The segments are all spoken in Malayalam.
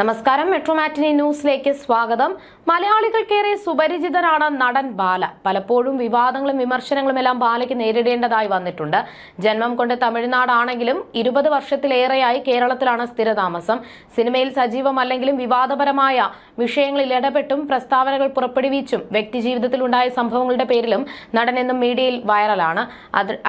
നമസ്കാരം മെട്രോ മാറ്റിനി ന്യൂസിലേക്ക് സ്വാഗതം. മലയാളികൾക്കേറെ സുപരിചിതനാണ് നടൻ ബാല. പലപ്പോഴും വിവാദങ്ങളും വിമർശനങ്ങളും എല്ലാം ബാലയ്ക്ക് നേരിടേണ്ടതായി വന്നിട്ടുണ്ട്. ജന്മം കൊണ്ട് തമിഴ്നാടാണെങ്കിലും 20 വർഷത്തിലേറെയായി കേരളത്തിലാണ് സ്ഥിരതാമസം. സിനിമയിൽ സജീവമല്ലെങ്കിലും വിവാദപരമായ വിഷയങ്ങളിൽ ഇടപെട്ടും പ്രസ്താവനകൾ പുറപ്പെടുവിച്ചും വ്യക്തിജീവിതത്തിലുണ്ടായ സംഭവങ്ങളുടെ പേരിലും നടൻ എന്നും മീഡിയയിൽ വൈറലാണ്.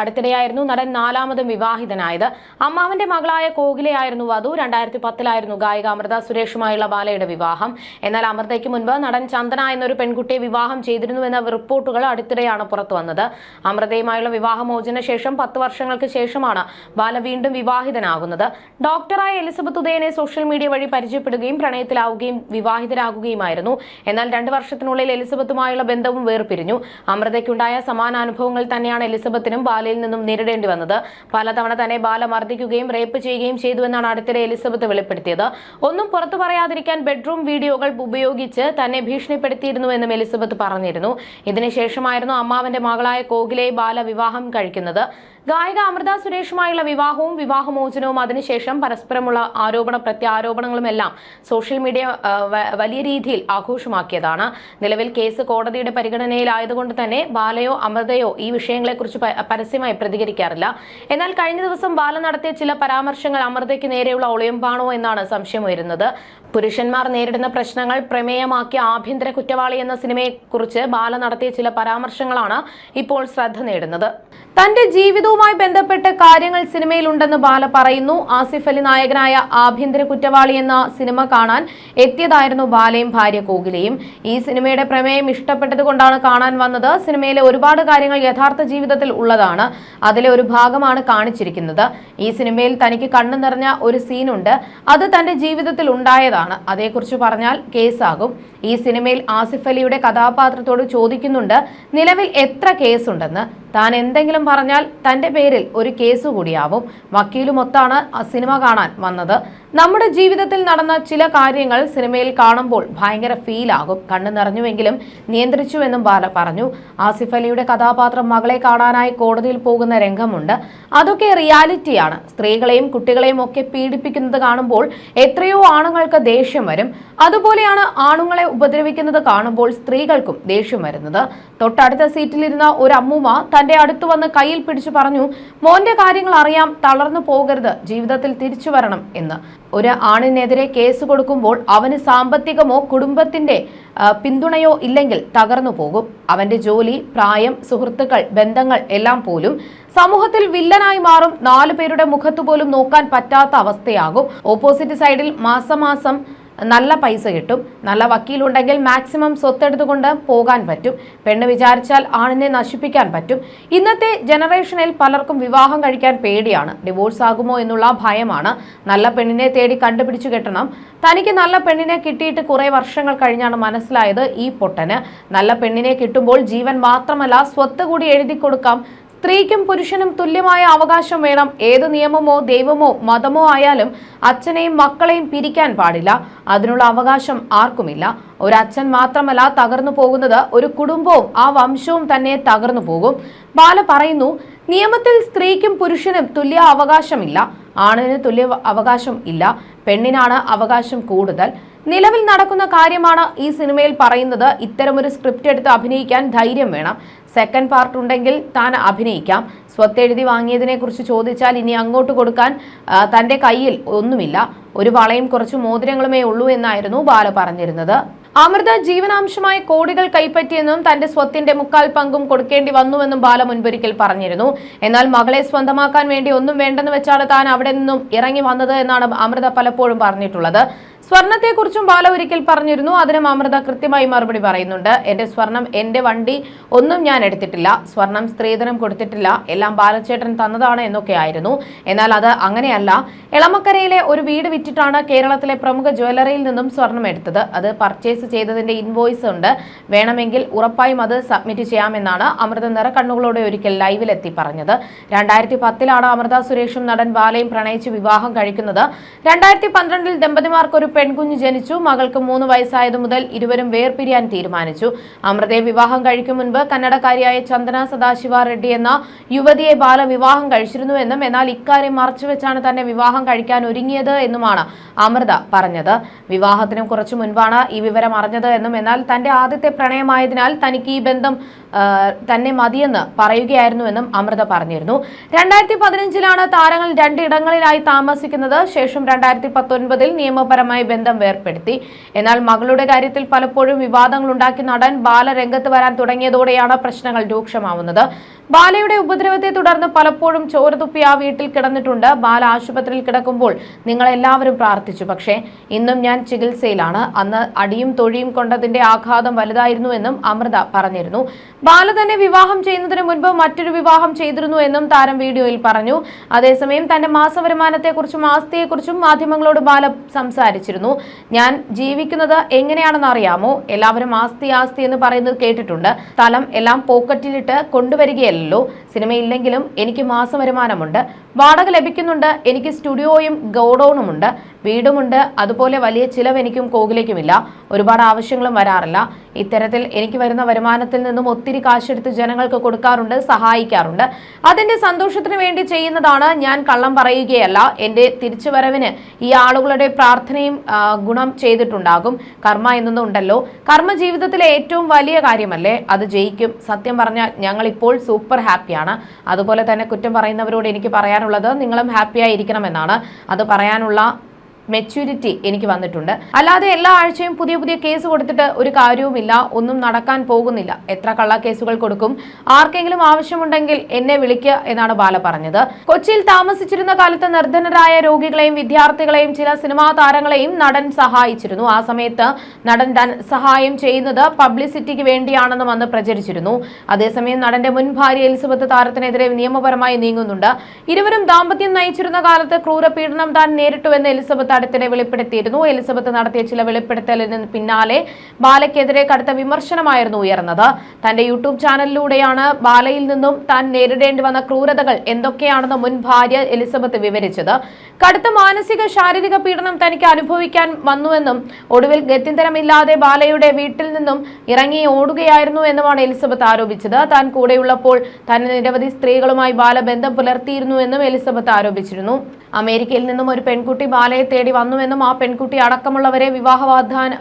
അടുത്തിടെയായിരുന്നു നടൻ 4ാമതും വിവാഹിതനായത്. അമ്മാവന്റെ മകളായ കോകിലയായിരുന്നു വധു. 2010 ഗായിക അമൃത സുരേഷുമായുള്ള ബാലയുടെ വിവാഹം. എന്നാൽ അമൃതയ്ക്ക് മുൻപ് നടൻ ചന്ദന എന്നൊരു പെൺകുട്ടിയെ വിവാഹം ചെയ്തിരുന്നുവെന്ന റിപ്പോർട്ടുകൾ അടുത്തിടെയാണ് പുറത്തു വന്നത്. അമൃതയുമായുള്ള വിവാഹമോചന ശേഷം 10 വർഷങ്ങൾക്ക് ശേഷമാണ് ബാല വീണ്ടും വിവാഹിതനാകുന്നത്. ഡോക്ടറായ എലിസബത്ത് ഉദയനെ സോഷ്യൽ മീഡിയ വഴി പരിചയപ്പെടുകയും പ്രണയത്തിലാവുകയും വിവാഹിതരാകുകയുമായിരുന്നു. എന്നാൽ 2 വർഷത്തിനുള്ളിൽ എലിസബത്തുമായുള്ള ബന്ധവും വേർപിരിഞ്ഞു. അമൃതയ്ക്കുണ്ടായ സമാന അനുഭവങ്ങൾ തന്നെയാണ് എലിസബത്തിനും ബാലയിൽ നിന്നും നേരിടേണ്ടി വന്നത്. പലതവണ തന്നെ ബാല മർദ്ദിക്കുകയും റേപ്പ് ചെയ്യുകയും ചെയ്തുവെന്നാണ് അടുത്തിടെ എലിസബത്ത് വെളിപ്പെടുത്തിയത്. ഒന്നും പുറത്തു പറയാതിരിക്കാൻ ബെഡ്റൂം വീഡിയോകൾ ഉപയോഗിച്ച് തന്നെ ഭീഷണിപ്പെടുത്തിയിരുന്നുവെന്നും എലിസബത്ത് പറഞ്ഞിരുന്നു. ഇതിനുശേഷമായിരുന്നു അമ്മാവന്റെ മകളായ കോകിലയെ ബാല വിവാഹം കഴിക്കുന്നത്. ഗായിക അമൃത സുരേഷുമായുള്ള വിവാഹവും വിവാഹമോചനവും അതിനുശേഷം പരസ്പരമുള്ള ആരോപണ പ്രത്യാരോപണങ്ങളുമെല്ലാം സോഷ്യൽ മീഡിയ വലിയ രീതിയിൽ ആഘോഷമാക്കിയതാണ്. നിലവിൽ കേസ് കോടതിയുടെ പരിഗണനയിലായതുകൊണ്ട് തന്നെ ബാലയോ അമൃതയോ ഈ വിഷയങ്ങളെക്കുറിച്ച് പരസ്യമായി പ്രതികരിക്കാറില്ല. എന്നാൽ കഴിഞ്ഞ ദിവസം ബാല നടത്തിയ ചില പരാമർശങ്ങൾ അമൃതയ്ക്ക് നേരെയുള്ള ഒളിയമ്പാണോ എന്നാണ് സംശയമുയരുന്നത്. പുരുഷന്മാർ നേരിടുന്ന പ്രശ്നങ്ങൾ പ്രമേയമാക്കിയ ആഭ്യന്തര കുറ്റവാളി എന്ന സിനിമയെക്കുറിച്ച് ബാല നടത്തിയ ചില പരാമർശങ്ങളാണ് ഇപ്പോൾ ശ്രദ്ധ നേടുന്നത്. തന്റെ ജീവിതവുമായി ബന്ധപ്പെട്ട് കാര്യങ്ങൾ സിനിമയിലുണ്ടെന്ന് ബാല പറയുന്നു. ആസിഫ് അലി നായകനായ ആഭ്യന്തര കുറ്റവാളി എന്ന സിനിമ കാണാൻ എത്തിയതായിരുന്നു ബാലയും ഭാര്യ കോകിലയും. ഈ സിനിമയുടെ പ്രമേയം ഇഷ്ടപ്പെട്ടതുകൊണ്ടാണ് കാണാൻ വന്നത്. സിനിമയിലെ ഒരുപാട് കാര്യങ്ങൾ യഥാർത്ഥ ജീവിതത്തിൽ ഉള്ളതാണ്. അതിലെ ഒരു ഭാഗമാണ് കാണിച്ചിരിക്കുന്നത്. ഈ സിനിമയിൽ തനിക്ക് കണ്ണു നിറഞ്ഞ ഒരു സീനുണ്ട്. അത് തന്റെ ജീവിതത്തിൽ ഉണ്ടായതാണ്. അതേക്കുറിച്ച് പറഞ്ഞാൽ കേസാകും. ഈ സിനിമയിൽ ആസിഫ് അലിയുടെ കഥാപാത്രത്തോട് ചോദിക്കുന്നുണ്ട്, നിലവിൽ എത്ര കേസുണ്ടെന്ന്. താൻ എന്തെങ്കിലും പറഞ്ഞാൽ തന്റെ പേരിൽ ഒരു കേസ് കൂടിയാവും. വക്കീലുമൊത്താണ് സിനിമ കാണാൻ വന്നത്. നമ്മുടെ ജീവിതത്തിൽ നടന്ന ചില കാര്യങ്ങൾ സിനിമയിൽ കാണുമ്പോൾ ഭയങ്കര ഫീലാകും. കണ്ണു നിറഞ്ഞുവെങ്കിലും നിയന്ത്രിച്ചുവെന്നും ബാല പറഞ്ഞു. ആസിഫ് അലിയുടെ കഥാപാത്രം മകളെ കാണാനായി കോടതിയിൽ പോകുന്ന രംഗമുണ്ട്. അതൊക്കെ റിയാലിറ്റിയാണ്. സ്ത്രീകളെയും കുട്ടികളെയും ഒക്കെ പീഡിപ്പിക്കുന്നത് കാണുമ്പോൾ എത്രയോ ആണുങ്ങൾക്ക് ദേഷ്യം വരും. അതുപോലെയാണ് ആണുങ്ങളെ ഉപദ്രവിക്കുന്നത് കാണുമ്പോൾ സ്ത്രീകൾക്കും ദേഷ്യം വരുന്നത്. തൊട്ടടുത്ത സീറ്റിലിരുന്ന ഒരു അമ്മൂമ്മ തന്റെ അടുത്ത് വന്ന് കയ്യിൽ പിടിച്ചു പറഞ്ഞു, മോന്റെ കാര്യങ്ങൾ അറിയാം, തളർന്നു പോകരുത്, ജീവിതത്തിൽ തിരിച്ചു വരണം എന്ന്. ഒരു ആണിനെതിരെ കേസ് കൊടുക്കുമ്പോൾ അവന് സാമ്പത്തികമോ കുടുംബത്തിന്റെ പിന്തുണയോ ഇല്ലെങ്കിൽ തകർന്നു പോകും. അവന്റെ ജോലി, പ്രായം, സുഹൃത്തുക്കൾ, ബന്ധങ്ങൾ എല്ലാം പോലും സമൂഹത്തിൽ വില്ലനായി മാറും. 4 പേരുടെ മുഖത്ത് പോലും നോക്കാൻ പറ്റാത്ത അവസ്ഥയാകും. ഓപ്പോസിറ്റ് സൈഡിൽ മാസം നല്ല പൈസ കിട്ടും. നല്ല വക്കീലുണ്ടെങ്കിൽ മാക്സിമം സ്വത്തെടുത്തുകൊണ്ട് പോകാൻ പറ്റും. പെണ്ണ് വിചാരിച്ചാൽ ആണിനെ നശിപ്പിക്കാൻ പറ്റും. ഇന്നത്തെ ജനറേഷനിൽ പലർക്കും വിവാഹം കഴിക്കാൻ പേടിയാണ്. ഡിവോഴ്സ് ആകുമോ എന്നുള്ള ഭയമാണ്. നല്ല പെണ്ണിനെ തേടി കണ്ടുപിടിച്ചു കെട്ടണം. തനിക്ക് നല്ല പെണ്ണിനെ കിട്ടിയിട്ട് കുറെ വർഷങ്ങൾ കഴിഞ്ഞാണ് മനസ്സിലായത് ഈ പൊട്ടന് നല്ല പെണ്ണിനെ കിട്ടുമ്പോൾ ജീവൻ മാത്രമല്ല സ്വത്ത് കൂടി എഴുതി കൊടുക്കാം. സ്ത്രീക്കും പുരുഷനും തുല്യമായ അവകാശം വേണം. ഏത് നിയമമോ ദൈവമോ മതമോ ആയാലും അച്ഛനെയും മക്കളെയും പിരിക്കാൻ പാടില്ല. അതിനുള്ള അവകാശം ആർക്കുമില്ല. ഒരച്ഛൻ മാത്രമല്ല തകർന്നു പോകുന്നത്, ഒരു കുടുംബവും ആ വംശവും തന്നെ തകർന്നു പോകും. ബാല പറയുന്നു, നിയമത്തിൽ സ്ത്രീക്കും പുരുഷനും തുല്യ അവകാശമില്ല. ആണിന് തുല്യ അവകാശം ഇല്ല. പെണ്ണിനാണ് അവകാശം കൂടുതൽ. നിലവിൽ നടക്കുന്ന കാര്യമാണ് ഈ സിനിമയിൽ പറയുന്നത്. ഇത്തരമൊരു സ്ക്രിപ്റ്റ് എടുത്ത് അഭിനയിക്കാൻ ധൈര്യം വേണം. സെക്കൻഡ് പാർട്ട് ഉണ്ടെങ്കിൽ താൻ അഭിനയിക്കാം. സ്വത്തെഴുതി വാങ്ങിയതിനെ കുറിച്ച് ചോദിച്ചാൽ ഇനി അങ്ങോട്ട് കൊടുക്കാൻ തന്റെ കയ്യിൽ ഒന്നുമില്ല. ഒരു വളയും കുറച്ച് മോതിരങ്ങളുമേ ഉള്ളൂ എന്നായിരുന്നു ബാല പറഞ്ഞിരുന്നത്. അമൃത ജീവനാംശമായി കോടികൾ കൈപ്പറ്റിയെന്നും തന്റെ സ്വത്തിന്റെ 3/4 പങ്കും കൊടുക്കേണ്ടി വന്നുവെന്നും ബാല മുൻപൊരിക്കൽ പറഞ്ഞിരുന്നു. എന്നാൽ മകളെ സ്വന്തമാക്കാൻ വേണ്ടി ഒന്നും വേണ്ടെന്ന് വെച്ചാണ് താൻ അവിടെ നിന്നും ഇറങ്ങി വന്നത് എന്നാണ് അമൃത പലപ്പോഴും പറഞ്ഞിട്ടുള്ളത്. സ്വർണത്തെക്കുറിച്ചും ബാല ഒരിക്കൽ പറഞ്ഞിരുന്നു. അതിനും അമൃത കൃത്യമായി മറുപടി പറയുന്നുണ്ട്. എന്റെ സ്വർണം, എന്റെ വണ്ടി ഒന്നും ഞാൻ എടുത്തിട്ടില്ല. സ്വർണം സ്ത്രീധനം കൊടുത്തിട്ടില്ല. എല്ലാം ബാലച്ചേട്ടൻ തന്നതാണ് എന്നൊക്കെ ആയിരുന്നു. എന്നാൽ അത് അങ്ങനെയല്ല. എളമക്കരയിലെ ഒരു വീട് വിറ്റിട്ടാണ് കേരളത്തിലെ പ്രമുഖ ജ്വല്ലറിയിൽ നിന്നും സ്വർണം എടുത്തത്. അത് പർച്ചേസ് ചെയ്തതിന്റെ ഇൻവോയ്സ് ഉണ്ട്. വേണമെങ്കിൽ ഉറപ്പായും അത് സബ്മിറ്റ് ചെയ്യാമെന്നാണ് അമൃത നിറക്കണ്ണുകളോടെ ഒരിക്കൽ ലൈവിലെത്തി പറഞ്ഞത്. 2010 അമൃത സുരേഷും നടൻ ബാലയും പ്രണയിച്ച് വിവാഹം കഴിക്കുന്നത്. 2012 ദമ്പതിമാർക്ക് ഒരു പെൺകുഞ്ഞ് ജനിച്ചു. മകൾക്ക് 3 വയസ്സായതു മുതൽ ഇരുവരും വേർപിരിയാൻ തീരുമാനിച്ചു. അമൃതയെ വിവാഹം കഴിക്കും മുൻപ് കന്നഡക്കാരിയായ ചന്ദന സദാശിവ റെഡ്ഡി എന്ന യുവതിയെ ബാല വിവാഹം കഴിച്ചിരുന്നുവെന്നും എന്നാൽ ഇക്കാര്യം മറച്ചുവെച്ചാണ് തന്നെ വിവാഹം കഴിക്കാൻ ഒരുങ്ങിയത് എന്നുമാണ് അമൃത പറഞ്ഞത്. വിവാഹത്തിന് കുറച്ചു മുൻപാണ് ഈ വിവരം അറിഞ്ഞത് എന്നും എന്നാൽ തന്റെ ആദ്യത്തെ പ്രണയമായതിനാൽ തനിക്ക് ഈ ബന്ധം തന്നെ മതിയെന്ന് പറയുകയായിരുന്നുവെന്നും അമൃത പറഞ്ഞിരുന്നു. 2015 താരങ്ങൾ 2 ഇടങ്ങളിലായി താമസിക്കുന്നത്. ശേഷം 2019 നിയമപരമായി ബന്ധം വേർപ്പെടുത്തി. എന്നാൽ മകളുടെ കാര്യത്തിൽ പലപ്പോഴും വിവാദങ്ങൾ ഉണ്ടാക്കി നടൻ ബാല രംഗത്ത് വരാൻ തുടങ്ങിയതോടെയാണ് പ്രശ്നങ്ങൾ രൂക്ഷമാവുന്നത്. ബാലയുടെ ഉപദ്രവത്തെ തുടർന്ന് പലപ്പോഴും ചോര തുപ്പി ആ വീട്ടിൽ കിടന്നിട്ടുണ്ട്. ബാല ആശുപത്രിയിൽ കിടക്കുമ്പോൾ നിങ്ങൾ എല്ലാവരും പ്രാർത്ഥിച്ചു. പക്ഷേ ഇന്നും ഞാൻ ചികിത്സയിലാണ്. അന്ന് അടിയും തൊഴിയും കൊണ്ടതിന്റെ ആഘാതം വലുതായിരുന്നുവെന്നും അമൃത പറഞ്ഞിരുന്നു. ബാല തന്നെ വിവാഹം ചെയ്യുന്നതിന് മുൻപ് മറ്റൊരു വിവാഹം ചെയ്തിരുന്നു എന്നും താരം വീഡിയോയിൽ പറഞ്ഞു. അതേസമയം തന്റെ മാസവരുമാനത്തെക്കുറിച്ചും ആസ്തിയെക്കുറിച്ചും മാധ്യമങ്ങളോട് ബാല സംസാരിച്ചിരുന്നു. ഞാൻ ജീവിക്കുന്നത് എങ്ങനെയാണെന്ന് അറിയാമോ? എല്ലാവരും ആസ്തി ആസ്തി എന്ന് പറയുന്നത് കേട്ടിട്ടുണ്ട്. സ്ഥലം എല്ലാം പോക്കറ്റിലിട്ട് കൊണ്ടുവരികയല്ലോ. സിനിമയില്ലെങ്കിലും എനിക്ക് മാസവരുമാനമുണ്ട്, വാടക ലഭിക്കുന്നുണ്ട്, എനിക്ക് സ്റ്റുഡിയോയും ഗോഡൌണുമുണ്ട്, വീടുമുണ്ട്. അതുപോലെ വലിയ ചിലവ് എനിക്കും കോകിലേക്കുമില്ല. ഒരുപാട് ആവശ്യങ്ങളും വരാറില്ല. ഇത്തരത്തിൽ എനിക്ക് വരുന്ന വരുമാനത്തിൽ നിന്നും ഒത്തിരി കാശെടുത്ത് ജനങ്ങൾക്ക് കൊടുക്കാറുണ്ട്, സഹായിക്കാറുണ്ട്. അതിന്റെ സന്തോഷത്തിന് വേണ്ടി ചെയ്യുന്നതാണ്. ഞാൻ കള്ളം പറയുകയല്ല. എന്റെ തിരിച്ചുവരവിന് ഈ ആളുകളുടെ പ്രാർത്ഥനയും ഗുണം ചെയ്തിട്ടുണ്ടാകും. കർമ്മ എന്നതുണ്ടല്ലോ. കർമ്മ ജീവിതത്തിലെ ഏറ്റവും വലിയ കാര്യമല്ലേ? അത് ജയിക്കും. സത്യം പറഞ്ഞാൽ ഞങ്ങൾ ഇപ്പോൾ സൂപ്പർ ഹാപ്പിയാണ്. അതുപോലെ തന്നെ കുറ്റം പറയുന്നവരോട് എനിക്ക് പറയാനുള്ളത് നിങ്ങളും ഹാപ്പിയായി ഇരിക്കണമെന്നാണ്. അത് പറയാനുള്ള മെച്യൂരിറ്റി എനിക്ക് വന്നിട്ടുണ്ട്. അല്ലാതെ എല്ലാ ആഴ്ചയും പുതിയ പുതിയ കേസ് കൊടുത്തിട്ട് ഒരു കാര്യവുമില്ല. ഒന്നും നടക്കാൻ പോകുന്നില്ല. എത്ര കള്ള കേസുകൾ കൊടുക്കും? ആർക്കെങ്കിലും ആവശ്യമുണ്ടെങ്കിൽ എന്നെ വിളിക്കുക എന്നാണ് ബാല പറഞ്ഞത്. കൊച്ചിയിൽ താമസിച്ചിരുന്ന കാലത്ത് നിർധനരായ രോഗികളെയും വിദ്യാർത്ഥികളെയും ചില സിനിമാ താരങ്ങളെയും നടൻ സഹായിച്ചിരുന്നു. ആ സമയത്ത് നടൻ സഹായം ചെയ്യുന്നത് പബ്ലിസിറ്റിക്ക് വേണ്ടിയാണെന്നും അന്ന് പ്രചരിച്ചിരുന്നു. അതേസമയം നടന്റെ മുൻ ഭാര്യ എലിസബത്ത് താരത്തിനെതിരെ നിയമപരമായി നീങ്ങുന്നുണ്ട്. ഇരുവരും ദാമ്പത്യം നയിച്ചിരുന്ന കാലത്ത് ക്രൂരപീഡനം താൻ നേരിട്ടുവെന്ന് എലിസബത്ത് അടുത്തിടെ വെളിപ്പെടുത്തിയിരുന്നു. എലിസബത്ത് നടത്തിയ ചില വെളിപ്പെടുത്തലിന് പിന്നാലെ ബാലയ്ക്കെതിരെ കടുത്ത വിമർശനമായിരുന്നു ഉയർന്നത്. തന്റെ യൂട്യൂബ് ചാനലിലൂടെയാണ് ബാലയിൽ നിന്നും താൻ നേരിടേണ്ടി വന്ന ക്രൂരതകൾ എന്തൊക്കെയാണെന്ന് മുൻ ഭാര്യ എലിസബത്ത് വിവരിച്ചത്. കടുത്ത മാനസിക ശാരീരിക പീഡനം തനിക്ക് അനുഭവിക്കാൻ വന്നുവെന്നും ഒടുവിൽ ഗത്യന്തരമില്ലാതെ ബാലയുടെ വീട്ടിൽ നിന്നും ഇറങ്ങി ഓടുകയായിരുന്നു എന്നുമാണ് എലിസബത്ത് ആരോപിച്ചത്. താൻ കൂടെയുള്ളപ്പോൾ തന്നെ നിരവധി സ്ത്രീകളുമായി ബാല ബന്ധം പുലർത്തിയിരുന്നു എന്നും എലിസബത്ത് ആരോപിച്ചിരുന്നു. അമേരിക്കയിൽ നിന്നും ഒരു പെൺകുട്ടി ബാലയെ തേടി വന്നുവെന്നും ആ പെൺകുട്ടി അടക്കമുള്ളവരെ വിവാഹ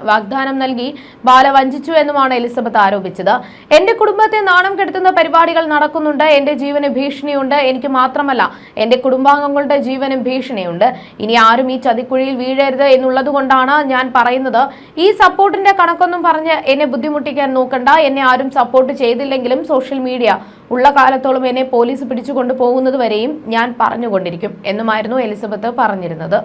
വാഗ്ദാനം നൽകി ബാല വഞ്ചിച്ചു എന്നുമാണ് എലിസബത്ത് ആരോപിച്ചത്. എന്റെ കുടുംബത്തെ നാണം കെടുത്തുന്ന പരിപാടികൾ നടക്കുന്നുണ്ട്. എന്റെ ജീവന് ഭീഷണിയുണ്ട്. എനിക്ക് മാത്രമല്ല, എന്റെ കുടുംബാംഗങ്ങളുടെ ജീവനും ഭീഷണിയുണ്ട്. ഇനി ആരും ഈ ചതിക്കുഴിയിൽ വീഴരുത് എന്നുള്ളത് കൊണ്ടാണ് ഞാൻ പറയുന്നത്. ഈ സപ്പോർട്ടിന്റെ കണക്കൊന്നും പറഞ്ഞ് എന്നെ ബുദ്ധിമുട്ടിക്കാൻ നോക്കണ്ട. എന്നെ ആരും സപ്പോർട്ട് ചെയ്തില്ലെങ്കിലും സോഷ്യൽ മീഡിയ ഉള്ള കാലത്തോളം എന്നെ പോലീസ് പിടിച്ചുകൊണ്ടു പോകുന്നത് വരെയും ഞാൻ പറഞ്ഞുകൊണ്ടിരിക്കും എന്നുമായിരുന്നു എലിസബത്ത് പറഞ്ഞിരുന്നത്.